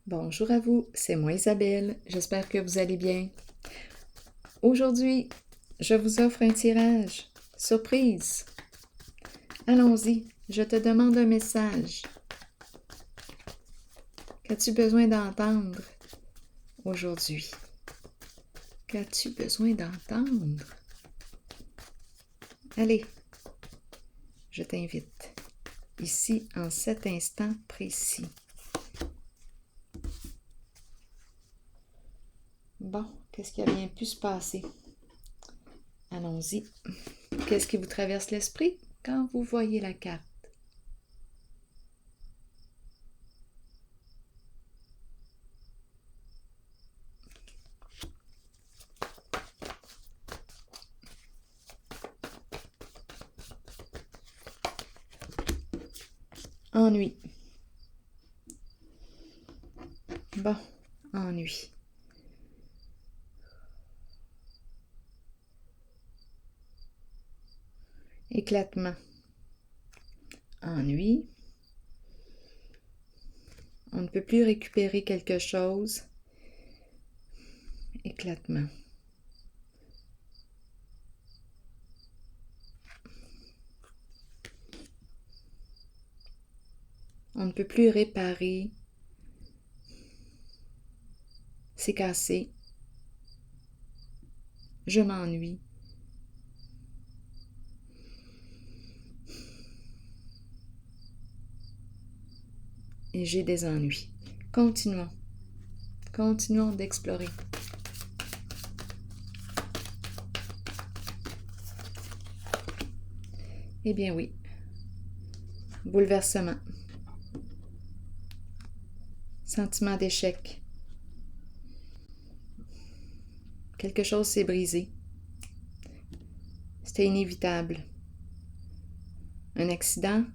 Bonjour à vous, c'est moi Isabelle, j'espère que vous allez bien. Aujourd'hui, je vous offre un tirage. Surprise! Allons-y, je te demande un message. Qu'as-tu besoin d'entendre aujourd'hui? Qu'as-tu besoin d'entendre? Allez, je t'invite, ici en cet instant précis. Bon, qu'est-ce qui a bien pu se passer? Allons-y. Qu'est-ce qui vous traverse l'esprit quand vous voyez la carte? Ennui. Bon, ennui. Éclatement. Ennui. On ne peut plus récupérer quelque chose. Éclatement. On ne peut plus réparer. C'est cassé. Je m'ennuie. Et j'ai des ennuis. Continuons. Continuons d'explorer. Eh bien oui. Bouleversement. Sentiment d'échec. Quelque chose s'est brisé. C'était inévitable. Un accident.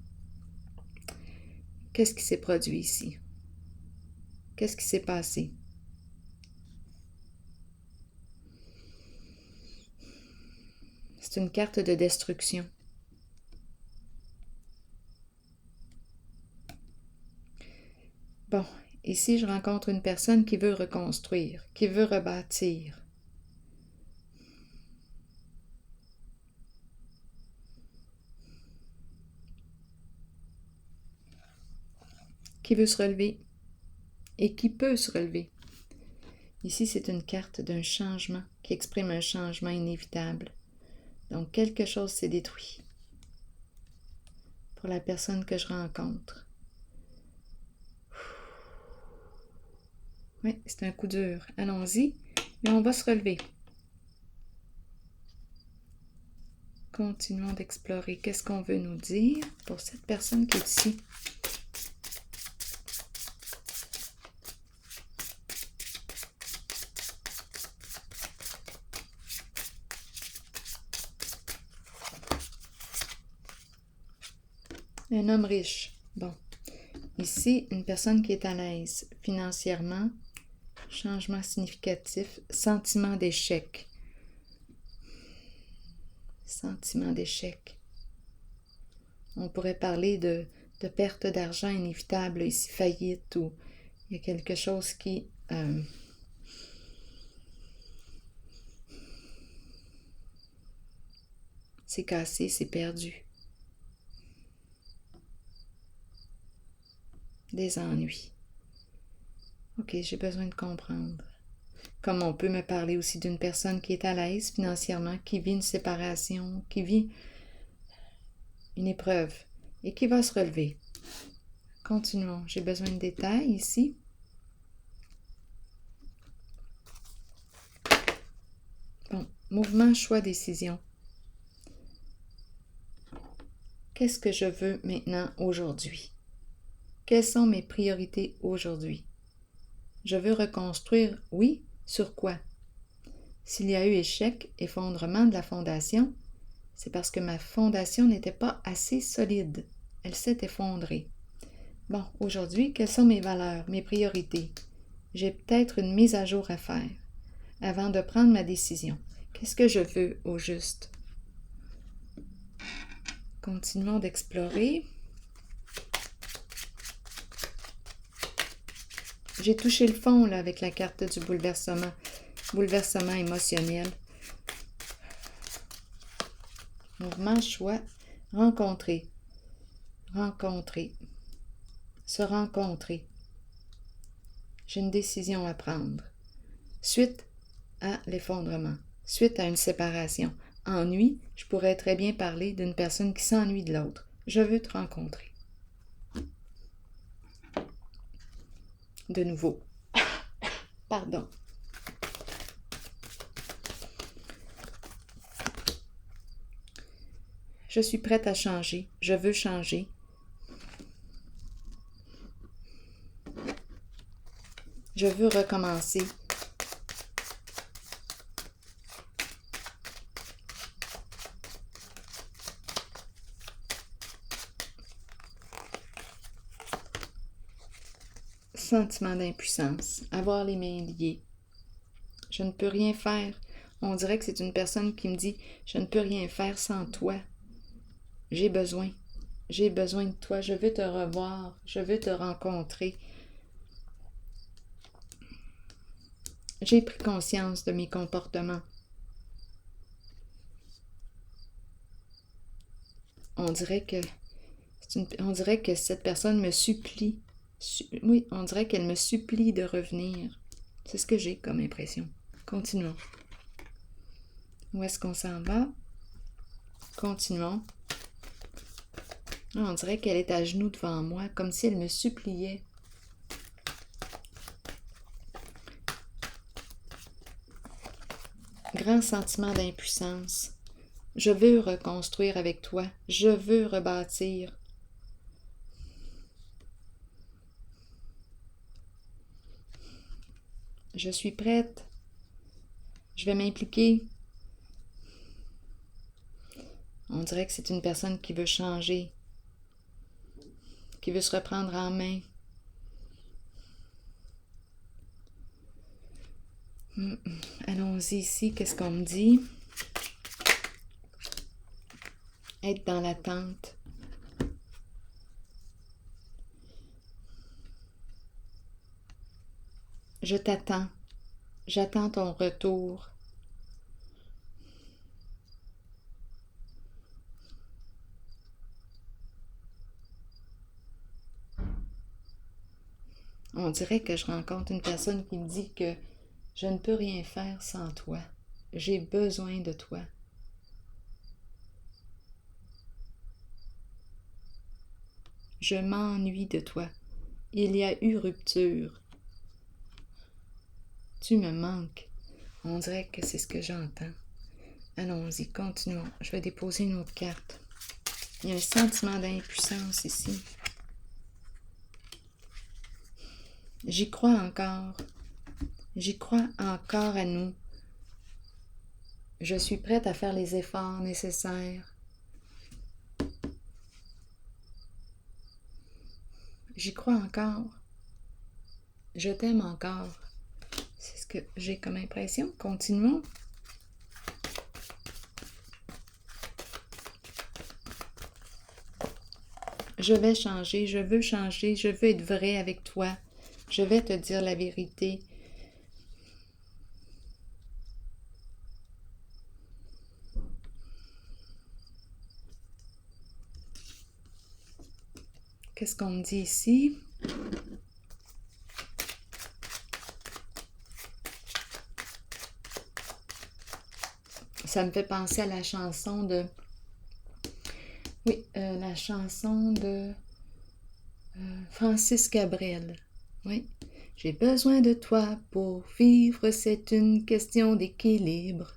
Qu'est-ce qui s'est produit ici? Qu'est-ce qui s'est passé? C'est une carte de destruction. Bon, ici je rencontre une personne qui veut reconstruire, qui veut rebâtir. Qui veut se relever et qui peut se relever. Ici, c'est une carte d'un changement qui exprime un changement inévitable. Donc, quelque chose s'est détruit pour la personne que je rencontre. Oui, c'est un coup dur. Allons-y, mais on va se relever. Continuons d'explorer. Qu'est-ce qu'on veut nous dire pour cette personne qui est ici? Un homme riche. Bon. Ici, une personne qui est à l'aise financièrement. Changement significatif. Sentiment d'échec. Sentiment d'échec. On pourrait parler de perte d'argent inévitable, ici faillite, ou il y a quelque chose qui s'est cassé, s'est perdu. Des ennuis. Ok, j'ai besoin de comprendre. Comme on peut me parler aussi d'une personne qui est à l'aise financièrement, qui vit une séparation, qui vit une épreuve et qui va se relever. Continuons. J'ai besoin de détails ici. Bon, mouvement, choix, décision. Qu'est-ce que je veux maintenant aujourd'hui? Quelles sont mes priorités aujourd'hui? Je veux reconstruire, oui, sur quoi? S'il y a eu échec, effondrement de la fondation, c'est parce que ma fondation n'était pas assez solide. Elle s'est effondrée. Bon, aujourd'hui, quelles sont mes valeurs, mes priorités? J'ai peut-être une mise à jour à faire avant de prendre ma décision. Qu'est-ce que je veux au juste? Continuons d'explorer. J'ai touché le fond là, avec la carte du bouleversement. Bouleversement émotionnel. Mouvement, choix, rencontrer. Rencontrer. Se rencontrer. J'ai une décision à prendre. Suite à l'effondrement. Suite à une séparation. Ennui, je pourrais très bien parler d'une personne qui s'ennuie de l'autre. Je veux te rencontrer. De nouveau. Pardon. Je suis prête à changer. Je veux changer. Je veux recommencer. Sentiment d'impuissance. Avoir les mains liées. Je ne peux rien faire. On dirait que c'est une personne qui me dit « Je ne peux rien faire sans toi. J'ai besoin. J'ai besoin de toi. Je veux te revoir. Je veux te rencontrer. » J'ai pris conscience de mes comportements. On dirait que cette personne me supplie. Oui, on dirait qu'elle me supplie de revenir. C'est ce que j'ai comme impression. Continuons. Où est-ce qu'on s'en va? Continuons. On dirait qu'elle est à genoux devant moi, comme si elle me suppliait. Grand sentiment d'impuissance. Je veux reconstruire avec toi. Je veux rebâtir. Je suis prête. Je vais m'impliquer. On dirait que c'est une personne qui veut changer, qui veut se reprendre en main. Allons-y ici, qu'est-ce qu'on me dit? Être dans l'attente. Je t'attends. J'attends ton retour. On dirait que je rencontre une personne qui me dit que je ne peux rien faire sans toi. J'ai besoin de toi. Je m'ennuie de toi. Il y a eu rupture. Tu me manques. On dirait que c'est ce que j'entends. Allons-y, continuons. Je vais déposer une autre carte. Il y a un sentiment d'impuissance ici. J'y crois encore. J'y crois encore à nous. Je suis prête à faire les efforts nécessaires. J'y crois encore. Je t'aime encore. C'est ce que j'ai comme impression. Continuons. Je vais changer, je veux être vrai avec toi. Je vais te dire la vérité. Qu'est-ce qu'on me dit ici? Ça me fait penser à la chanson de... Oui, la chanson de Francis Cabrel. Oui. J'ai besoin de toi pour vivre, c'est une question d'équilibre.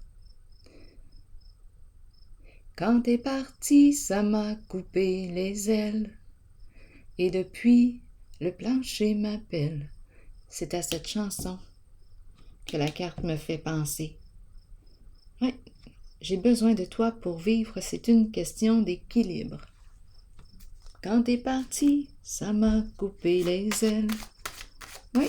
Quand t'es parti, ça m'a coupé les ailes. Et depuis, le plancher m'appelle. C'est à cette chanson que la carte me fait penser. Oui, j'ai besoin de toi pour vivre, c'est une question d'équilibre. Quand t'es parti, ça m'a coupé les ailes. Oui.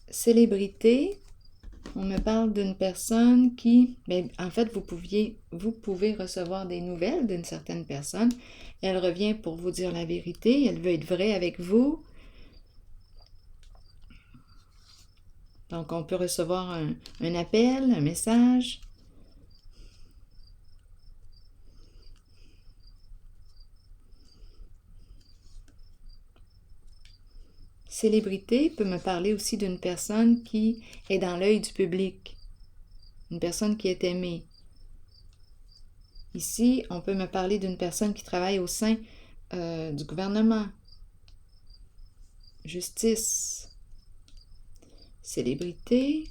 Célébrité. on me parle d'une personne qui, en fait, vous pouvez recevoir des nouvelles d'une certaine personne. Elle revient pour vous dire la vérité, elle veut être vraie avec vous. Donc, on peut recevoir un appel, un message. Célébrité peut me parler aussi d'une personne qui est dans l'œil du public, une personne qui est aimée. Ici, on peut me parler d'une personne qui travaille au sein du gouvernement. Justice. Célébrité.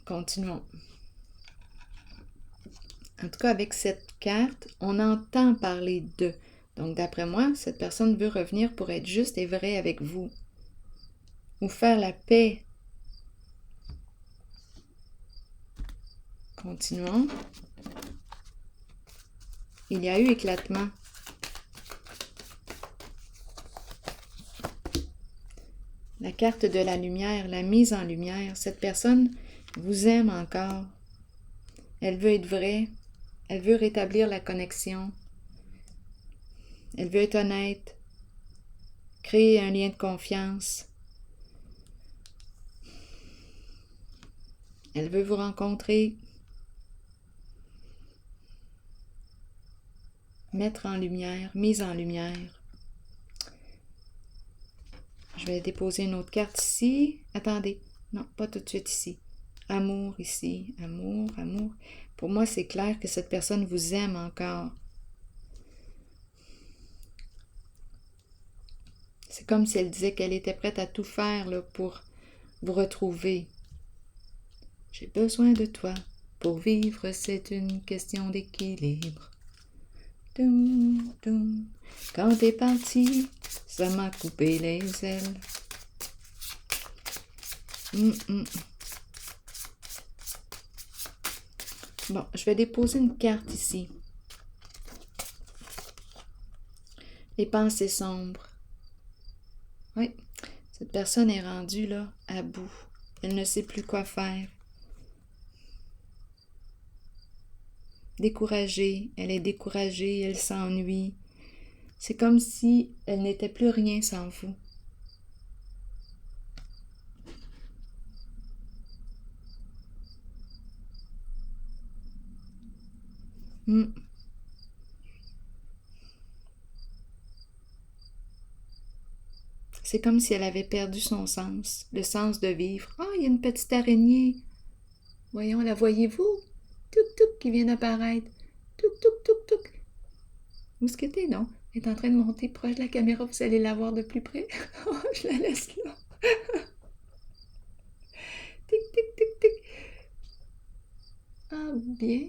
Continuons. En tout cas, avec cette carte, on entend parler d'eux. Donc, d'après moi, cette personne veut revenir pour être juste et vraie avec vous. Ou faire la paix. Continuons. Il y a eu éclatement. La carte de la lumière, la mise en lumière. Cette personne vous aime encore. Elle veut être vraie. Elle veut rétablir la connexion. Elle veut être honnête. Créer un lien de confiance. Elle veut vous rencontrer. Mettre en lumière, mise en lumière. Je vais déposer une autre carte ici. Attendez, non, pas tout de suite ici. Amour ici, amour, amour. Pour moi, c'est clair que cette personne vous aime encore. C'est comme si elle disait qu'elle était prête à tout faire là, pour vous retrouver. J'ai besoin de toi. Pour vivre, c'est une question d'équilibre. Doum, doum. Quand t'es parti, ça m'a coupé les ailes. Bon, je vais déposer une carte ici. Les pensées sombres. Oui, cette personne est rendue là, à bout. Elle ne sait plus quoi faire. Découragée, elle est découragée, elle s'ennuie. C'est comme si elle n'était plus rien sans vous. C'est comme si elle avait perdu son sens, le sens de vivre. Ah, il y a une petite araignée. Voyons, la voyez-vous? Touc-touc qui vient d'apparaître. Touc-touc-touc-touc. Où est-ce que t'es, non? Elle est en train de monter proche de la caméra, vous allez la voir de plus près. Oh, je la laisse là. Tic, tic, tic, tic. Ah, bien.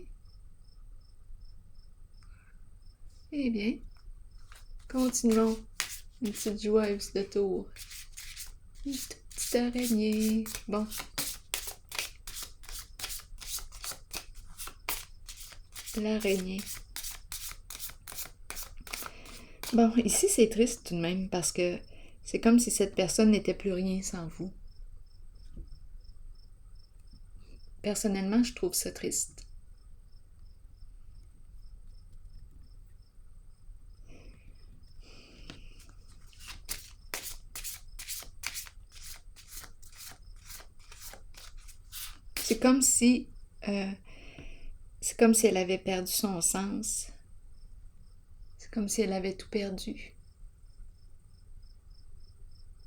Eh bien, continuons. Une petite joueuse de tour. Une petite araignée. Bon. L'araignée. Bon, ici c'est triste tout de même parce que c'est comme si cette personne n'était plus rien sans vous. Personnellement, je trouve ça triste. C'est comme si elle avait perdu son sens. C'est comme si elle avait tout perdu.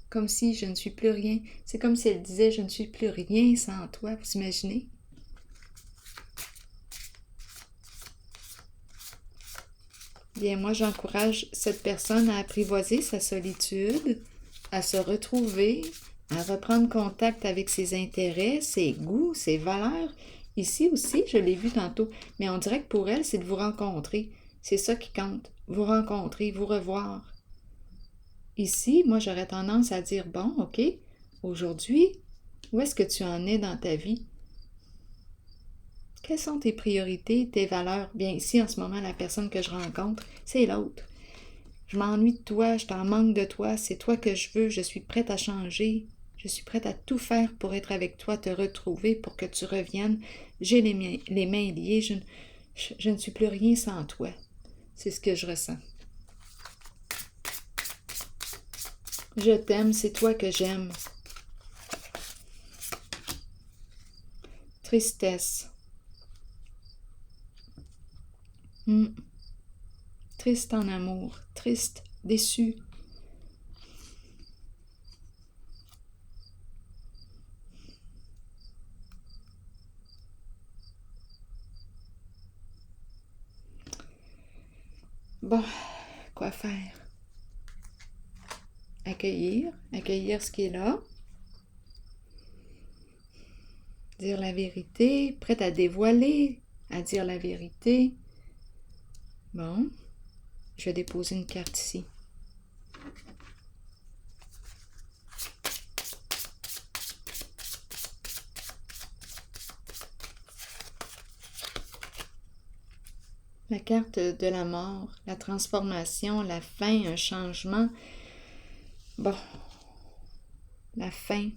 Comme si je ne suis plus rien. C'est comme si elle disait je ne suis plus rien sans toi. Vous imaginez? Bien, moi, j'encourage cette personne à apprivoiser sa solitude, à se retrouver, à reprendre contact avec ses intérêts, ses goûts, ses valeurs. Ici aussi, je l'ai vu tantôt, mais on dirait que pour elle, c'est de vous rencontrer. C'est ça qui compte. Vous rencontrer, vous revoir. Ici, moi, j'aurais tendance à dire, bon, OK, aujourd'hui, où est-ce que tu en es dans ta vie? Quelles sont tes priorités, tes valeurs? Bien, ici, en ce moment, la personne que je rencontre, c'est l'autre. Je m'ennuie de toi, je t'en manque de toi, c'est toi que je veux, je suis prête à changer. Je suis prête à tout faire pour être avec toi, te retrouver, pour que tu reviennes. J'ai les mains liées, je ne suis plus rien sans toi. C'est ce que je ressens. Je t'aime, c'est toi que j'aime. Tristesse. Triste en amour, triste, déçu. Bon, quoi faire? Accueillir ce qui est là. Dire la vérité, prête à dévoiler, à dire la vérité. Bon, je vais déposer une carte ici. La carte de la mort, la transformation, la fin, un changement. Bon, la fin.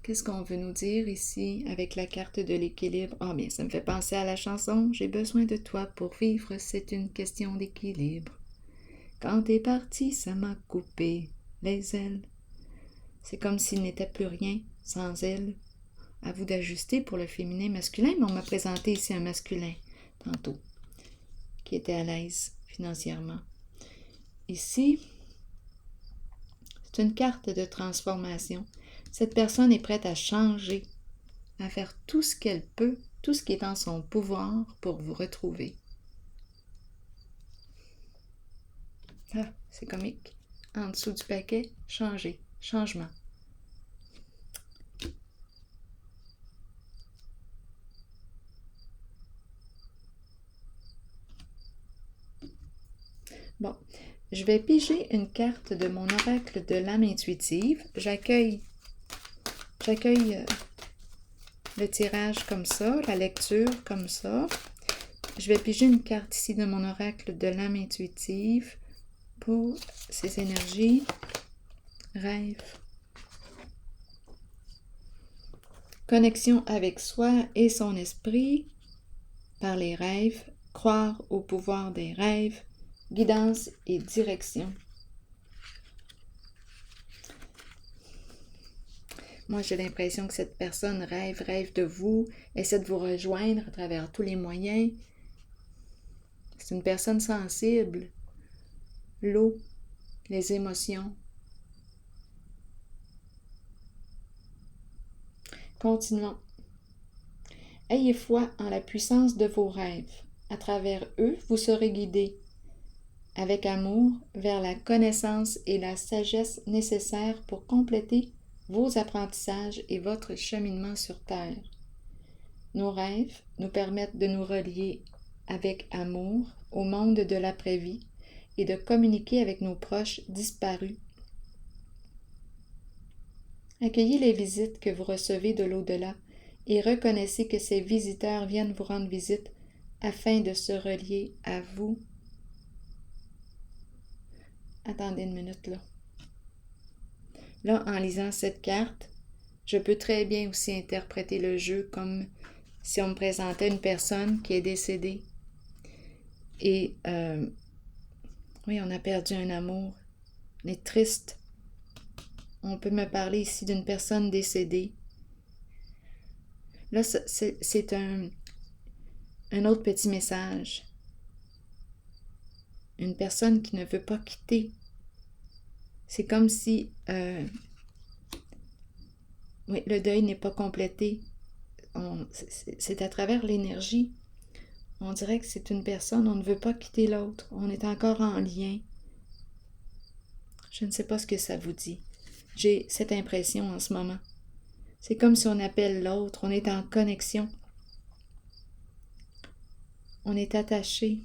Qu'est-ce qu'on veut nous dire ici avec la carte de l'équilibre? Ah bien, ça me fait penser à la chanson « J'ai besoin de toi pour vivre, c'est une question d'équilibre. Quand t'es parti, ça m'a coupé les ailes. » C'est comme s'il n'était plus rien sans elle. À vous d'ajuster pour le féminin masculin, mais on m'a présenté ici un masculin tantôt qui était à l'aise financièrement. Ici, c'est une carte de transformation. Cette personne est prête à changer, à faire tout ce qu'elle peut, tout ce qui est en son pouvoir pour vous retrouver. Ah, c'est comique. En dessous du paquet, changer, changement. Bon, je vais piger une carte de mon oracle de l'âme intuitive. J'accueille le tirage comme ça, la lecture comme ça. Je vais piger une carte ici de mon oracle de l'âme intuitive pour ces énergies. Rêve. Connexion avec soi et son esprit par les rêves. Croire au pouvoir des rêves. Guidance et direction. Moi, j'ai l'impression que cette personne rêve de vous, essaie de vous rejoindre à travers tous les moyens. C'est une personne sensible. L'eau, les émotions. Continuons. Ayez foi en la puissance de vos rêves. À travers eux, vous serez guidés avec amour vers la connaissance et la sagesse nécessaires pour compléter vos apprentissages et votre cheminement sur Terre. Nos rêves nous permettent de nous relier avec amour au monde de l'après-vie et de communiquer avec nos proches disparus. Accueillez les visites que vous recevez de l'au-delà et reconnaissez que ces visiteurs viennent vous rendre visite afin de se relier à vous. Attendez une minute là. Là, en lisant cette carte, je peux très bien aussi interpréter le jeu comme si on me présentait une personne qui est décédée. Et oui, on a perdu un amour. On est triste. On peut me parler ici d'une personne décédée. Là, c'est un autre petit message. Une personne qui ne veut pas quitter. C'est comme si oui, le deuil n'est pas complété. C'est à travers l'énergie. On dirait que c'est une personne, on ne veut pas quitter l'autre. On est encore en lien. Je ne sais pas ce que ça vous dit. J'ai cette impression en ce moment. C'est comme si on appelle l'autre, on est en connexion. On est attaché.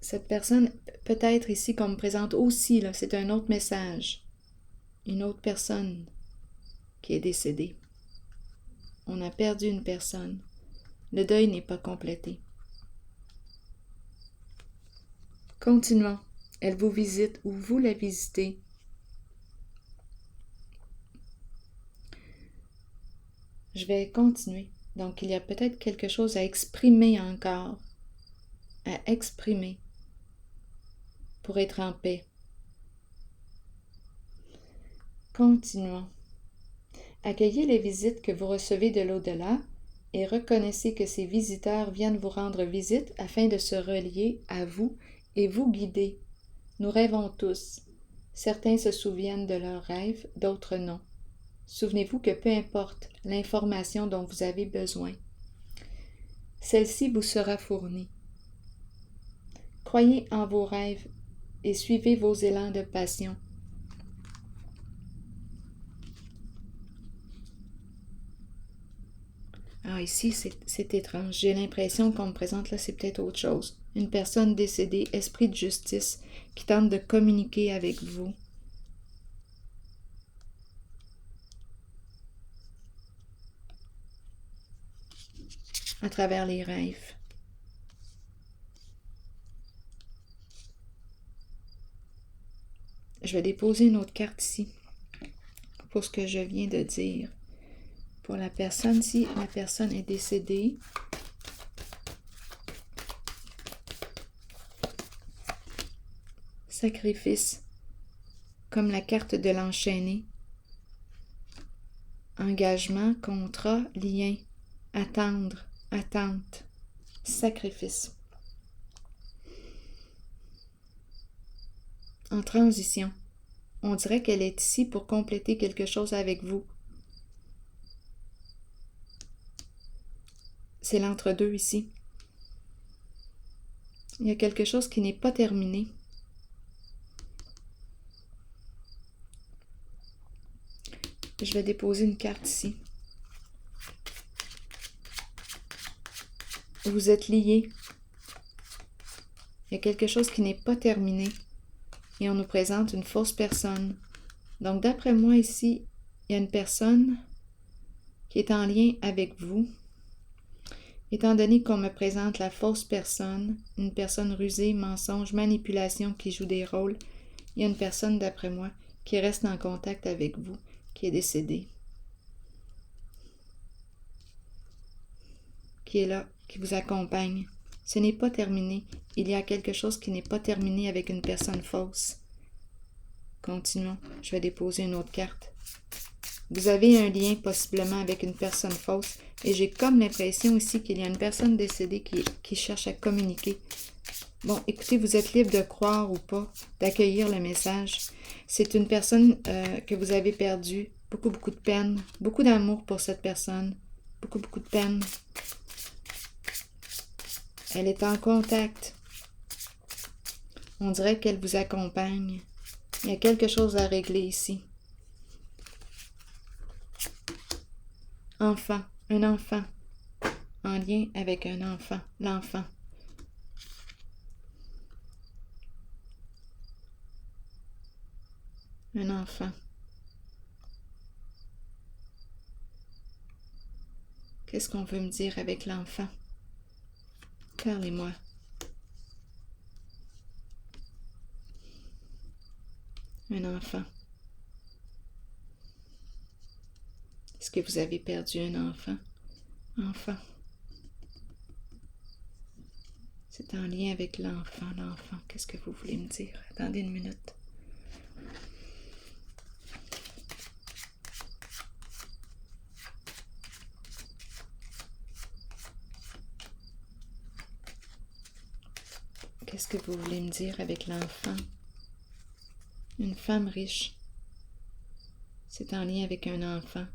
Cette personne, peut-être ici qu'on me présente aussi, là, c'est un autre message. Une autre personne qui est décédée. On a perdu une personne. Le deuil n'est pas complété. Continuons. Elle vous visite ou vous la visitez. Je vais continuer. Donc, il y a peut-être quelque chose à exprimer encore. À exprimer pour être en paix. Continuons. Accueillez les visites que vous recevez de l'au-delà et reconnaissez que ces visiteurs viennent vous rendre visite afin de se relier à vous et vous guider. Nous rêvons tous. Certains se souviennent de leurs rêves, d'autres non. Souvenez-vous que peu importe l'information dont vous avez besoin, celle-ci vous sera fournie. Croyez en vos rêves et suivez vos élans de passion. Ah, ici, c'est étrange. J'ai l'impression qu'on me présente là, c'est peut-être autre chose. Une personne décédée, esprit de justice, qui tente de communiquer avec vous. À travers les rêves. Je vais déposer une autre carte ici pour ce que je viens de dire. Pour la personne, si la personne est décédée, sacrifice, comme la carte de l'enchaîné, engagement, contrat, lien, attendre, attente, sacrifice. En transition, on dirait qu'elle est ici pour compléter quelque chose avec vous. C'est l'entre-deux ici. Il y a quelque chose qui n'est pas terminé. Je vais déposer une carte ici. Vous êtes liés. Il y a quelque chose qui n'est pas terminé. Et on nous présente une fausse personne. Donc, d'après moi, ici, il y a une personne qui est en lien avec vous. Étant donné qu'on me présente la fausse personne, une personne rusée, mensonge, manipulation qui joue des rôles, il y a une personne, d'après moi, qui reste en contact avec vous, qui est décédée. Qui est là, qui vous accompagne. Ce n'est pas terminé. Il y a quelque chose qui n'est pas terminé avec une personne fausse. Continuons. Je vais déposer une autre carte. Vous avez un lien possiblement avec une personne fausse et j'ai comme l'impression ici qu'il y a une personne décédée qui cherche à communiquer. Bon, écoutez, vous êtes libre de croire ou pas, d'accueillir le message. C'est une personne que vous avez perdue. Beaucoup de peine. Beaucoup d'amour pour cette personne. Beaucoup de peine. Elle est en contact. On dirait qu'elle vous accompagne. Il y a quelque chose à régler ici. Enfant, un enfant. En lien avec un enfant, l'enfant. Un enfant. Qu'est-ce qu'on veut me dire avec l'enfant? Parlez-moi. Un enfant. Est-ce que vous avez perdu un enfant? Enfant. C'est en lien avec l'enfant, l'enfant. Qu'est-ce que vous voulez me dire? Attendez une minute. Qu'est-ce que vous voulez me dire avec l'enfant? Une femme riche. C'est en lien avec un enfant.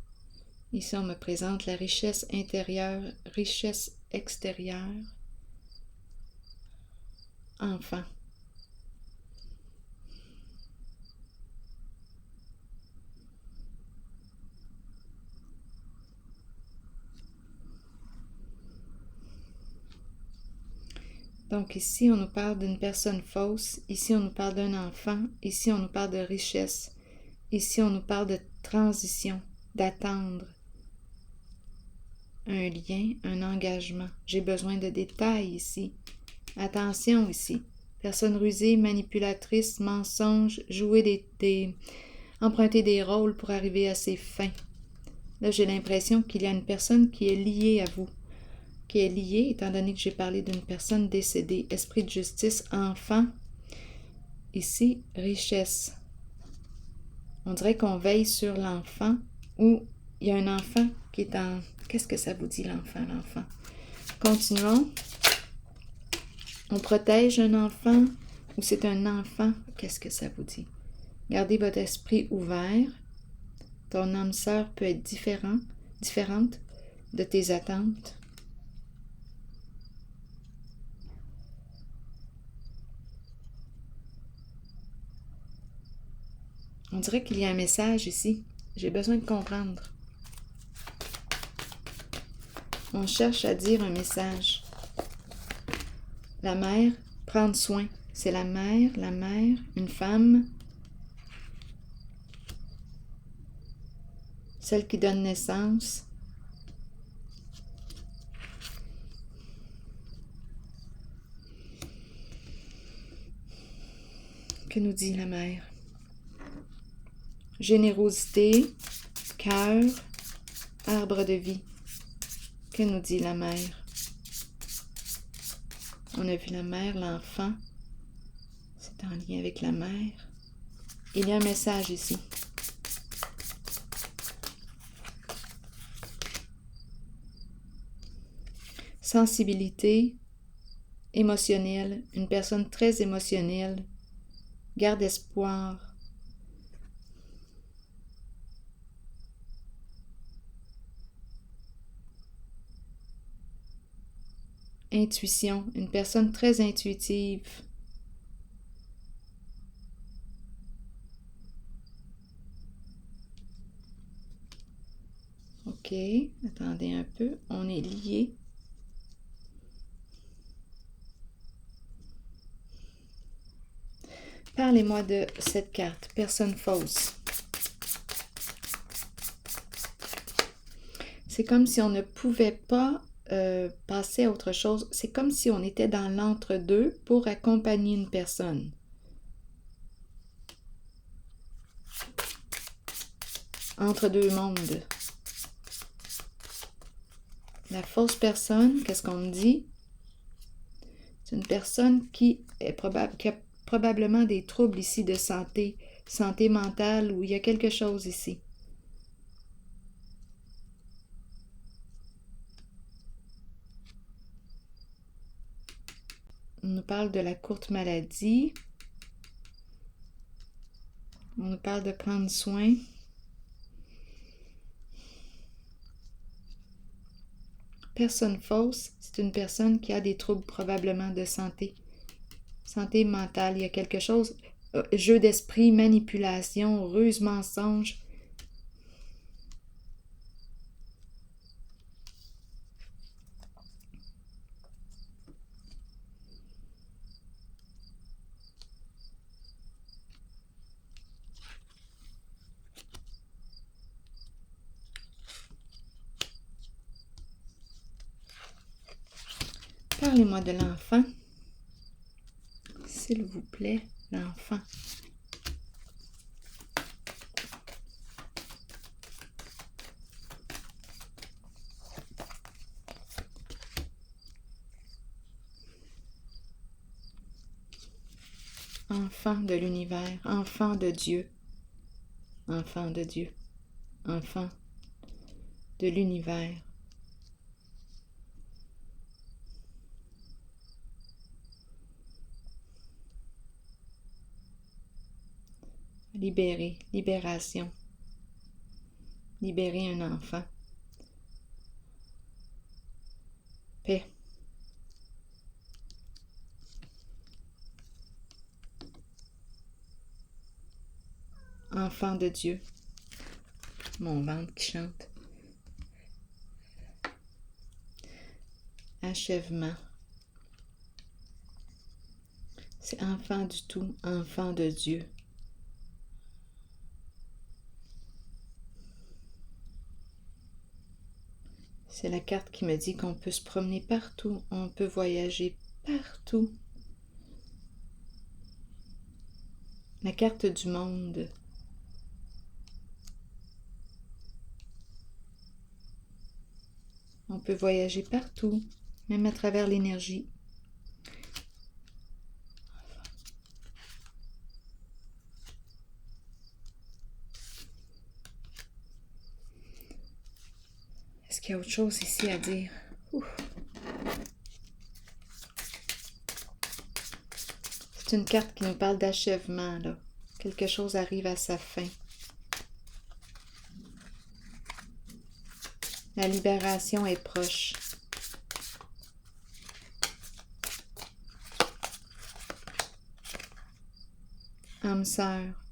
Ici, on me présente la richesse intérieure, richesse extérieure. Enfant. Donc ici, on nous parle d'une personne fausse. Ici, on nous parle d'un enfant. Ici, on nous parle de richesse. Ici, on nous parle de transition, d'attendre. un lien, un engagement. J'ai besoin de détails ici. Attention ici. Personne rusée, manipulatrice, mensonge, emprunter des rôles pour arriver à ses fins. Là, j'ai l'impression qu'il y a une personne qui est liée à vous, qui est liée, étant donné que j'ai parlé d'une personne décédée. Esprit de justice, enfant. Ici, richesse. On dirait qu'on veille sur l'enfant ou il y a un enfant qui est en... Qu'est-ce que ça vous dit, l'enfant? Continuons. On protège un enfant ou c'est un enfant? Qu'est-ce que ça vous dit? Gardez votre esprit ouvert. Ton âme sœur peut être différente de tes attentes. On dirait qu'il y a un message ici. J'ai besoin de comprendre. On cherche à dire un message. La mère, prendre soin. C'est la mère, une femme, celle qui donne naissance. Que nous dit la mère? Générosité, cœur, arbre de vie. Que nous dit la mère? On a vu la mère, l'enfant. C'est en lien avec la mère. Il y a un message ici. Sensibilité émotionnelle. Une personne très émotionnelle. Garde espoir. Intuition. Une personne très intuitive. OK, attendez un peu, on est liés. Parlez-moi de cette carte, personne fausse. C'est comme si on ne pouvait pas passer à autre chose. C'est comme si on était dans l'entre-deux pour accompagner une personne. Entre deux mondes. La fausse personne, qu'est-ce qu'on me dit? C'est une personne qui a probablement des troubles ici de santé mentale, où il y a quelque chose ici. On nous parle de la courte maladie. On nous parle de prendre soin. Personne fausse, c'est une personne qui a des troubles probablement de santé. Santé mentale, il y a quelque chose. Jeu d'esprit, manipulation, ruse, mensonge. Parlez-moi de l'enfant. S'il vous plaît, l'enfant. Enfant de l'univers, enfant de Dieu, enfant de Dieu, enfant de l'univers. Libérer, libération. Libérer un enfant. Paix. Enfant de Dieu. Mon ventre qui chante. Achèvement. C'est enfant du tout, enfant de Dieu. C'est la carte qui me dit qu'on peut se promener partout, on peut voyager partout. La carte du monde. On peut voyager partout, même à travers l'énergie. Est-ce qu'il y a autre chose ici à dire? Ouf. C'est une carte qui nous parle d'achèvement, là. Quelque chose arrive à sa fin. La libération est proche. Âme sœur.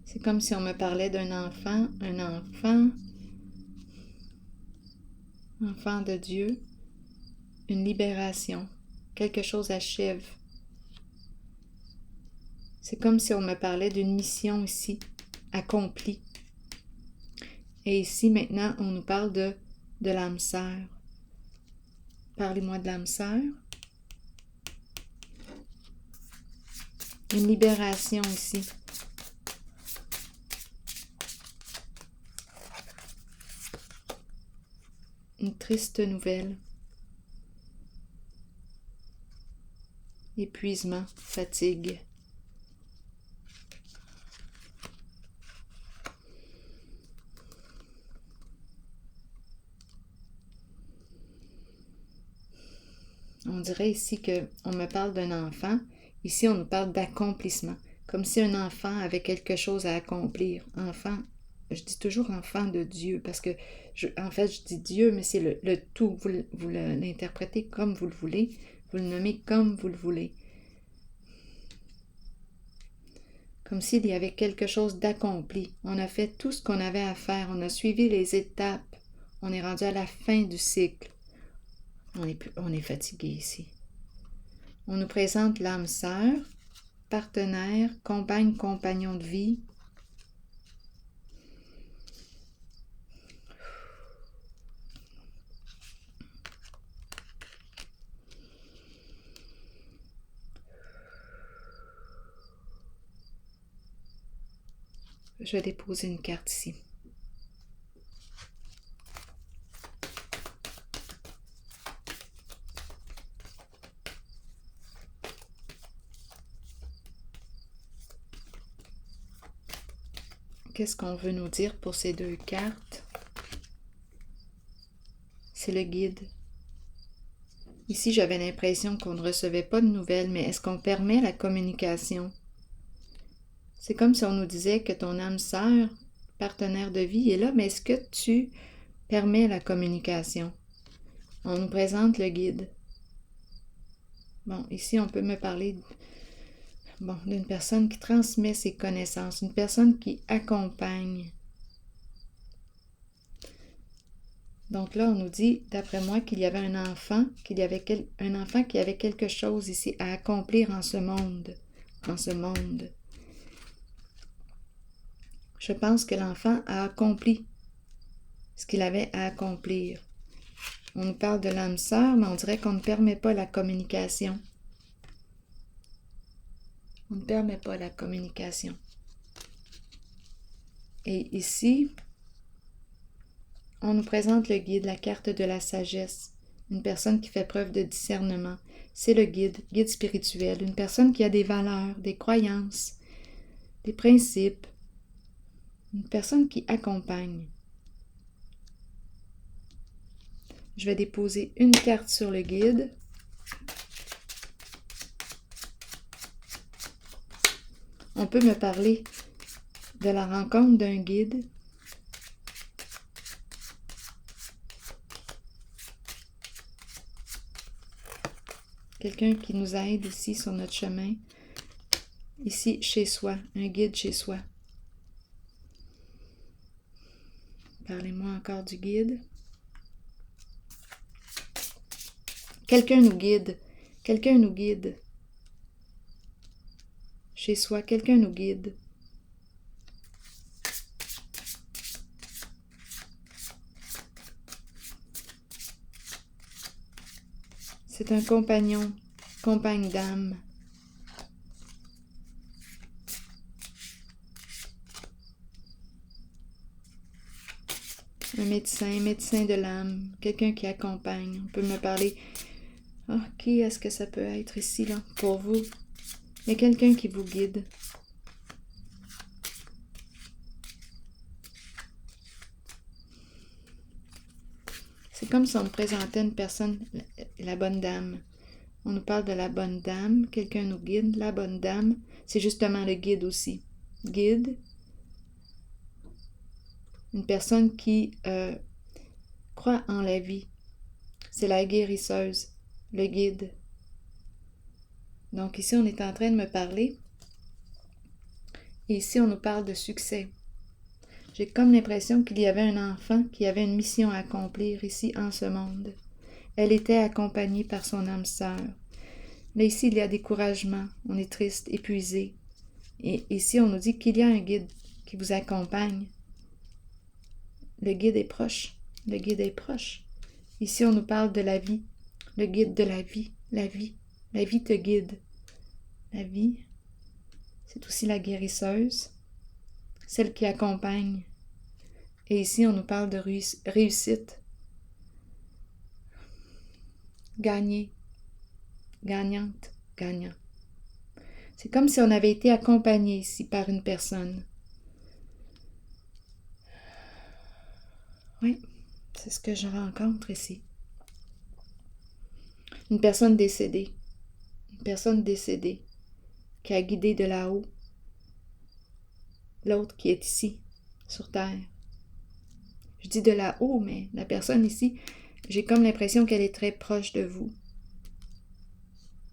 C'est comme si on me parlait d'un enfant, enfant de Dieu, une libération, quelque chose achève. C'est comme si on me parlait d'une mission ici, accomplie. Et ici, maintenant, on nous parle de l'âme sœur. Parlez-moi de l'âme sœur. Une libération ici. Une triste nouvelle. Épuisement, fatigue. On dirait ici qu'on me parle d'un enfant. Ici, on nous parle d'accomplissement. Comme si un enfant avait quelque chose à accomplir. Enfant, je dis toujours enfant de Dieu parce que, en fait, je dis Dieu, mais c'est le tout. Vous l'interprétez comme vous le voulez. Vous le nommez comme vous le voulez. Comme s'il y avait quelque chose d'accompli. On a fait tout ce qu'on avait à faire. On a suivi les étapes. On est rendu à la fin du cycle. On est fatigué ici. On nous présente l'âme sœur, partenaire, compagne, compagnon de vie. Je vais déposer une carte ici. Qu'est-ce qu'on veut nous dire pour ces deux cartes? C'est le guide. Ici, j'avais l'impression qu'on ne recevait pas de nouvelles, mais est-ce qu'on permet la communication? C'est comme si on nous disait que ton âme sœur, partenaire de vie, est là, mais est-ce que tu permets la communication? On nous présente le guide. Bon, ici, on peut me parler d'une personne qui transmet ses connaissances, une personne qui accompagne. Donc là, on nous dit, d'après moi, qu'il y avait un enfant, un enfant qui avait quelque chose ici à accomplir en ce monde. Je pense que l'enfant a accompli ce qu'il avait à accomplir. On nous parle de l'âme sœur, mais on dirait qu'on ne permet pas la communication. On ne permet pas la communication. Et ici, on nous présente le guide, la carte de la sagesse, une personne qui fait preuve de discernement. C'est le guide spirituel, une personne qui a des valeurs, des croyances, des principes, une personne qui accompagne. Je vais déposer une carte sur le guide. On peut me parler de la rencontre d'un guide. Quelqu'un qui nous aide ici sur notre chemin. Ici, chez soi, un guide chez soi. Parlez-moi encore du guide. quelqu'un nous guide. Quelqu'un nous guide. Chez soi, quelqu'un nous guide. C'est un compagnon, compagne d'âme. Un médecin de l'âme, quelqu'un qui accompagne. On peut me parler. Ah, qui est-ce que ça peut être ici, là, pour vous? Il y a quelqu'un qui vous guide. C'est comme si on nous présentait une personne, la bonne dame. On nous parle de la bonne dame, quelqu'un nous guide. La bonne dame, c'est justement le guide aussi. Guide, une personne qui croit en la vie. C'est la guérisseuse, le guide. Donc ici, on est en train de me parler. Et ici, on nous parle de succès. J'ai comme l'impression qu'il y avait un enfant qui avait une mission à accomplir ici en ce monde. Elle était accompagnée par son âme sœur. Mais ici, il y a découragement, on est triste, épuisé. Et ici, on nous dit qu'il y a un guide qui vous accompagne. Le guide est proche. Le guide est proche. Ici, on nous parle de la vie. Le guide de la vie. La vie. La vie te guide. La vie, c'est aussi la guérisseuse, celle qui accompagne. Et ici, on nous parle de réussite. Gagner. Gagnante. Gagnant. C'est comme si on avait été accompagné ici par une personne. Oui, c'est ce que je rencontre ici. Une personne décédée. Une personne décédée qui a guidé de là-haut l'autre qui est ici, sur Terre. Je dis de là-haut, mais la personne ici, j'ai comme l'impression qu'elle est très proche de vous.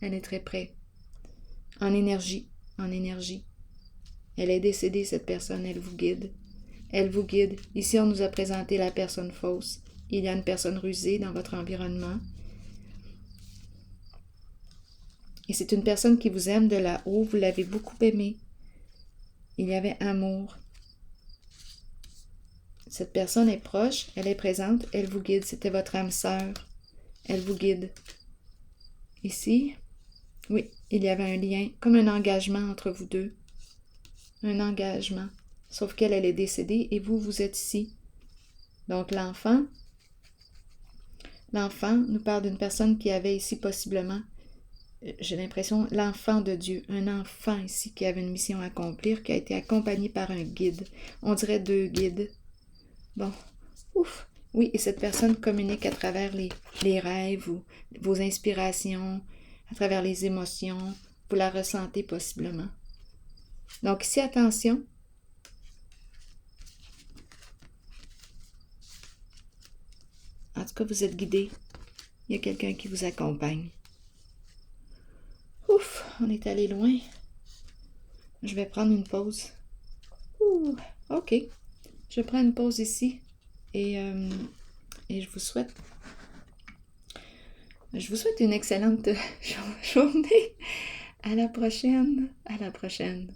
Elle est très près. En énergie, en énergie. Elle est décédée, cette personne, elle vous guide. Elle vous guide. Ici, on nous a présenté la personne fausse. Il y a une personne rusée dans votre environnement. Et c'est une personne qui vous aime de là-haut. Vous l'avez beaucoup aimée. Il y avait amour. Cette personne est proche, elle est présente, elle vous guide. C'était votre âme sœur. Elle vous guide. Ici, oui, il y avait un lien, comme un engagement entre vous deux. Un engagement. Sauf qu'elle, elle est décédée et vous, vous êtes ici. Donc l'enfant nous parle d'une personne qui avait ici possiblement, j'ai l'impression, l'enfant de Dieu. Un enfant ici qui avait une mission à accomplir, qui a été accompagné par un guide. On dirait 2 guides. Bon, ouf. Oui, et cette personne communique à travers les rêves ou vos inspirations, à travers les émotions. Vous la ressentez possiblement. Donc ici, attention. En tout cas, vous êtes guidé. Il y a quelqu'un qui vous accompagne. Ouf, on est allé loin. Je vais prendre une pause. Ouh, ok. Je prends une pause ici et je vous souhaite une excellente journée. À la prochaine. À la prochaine.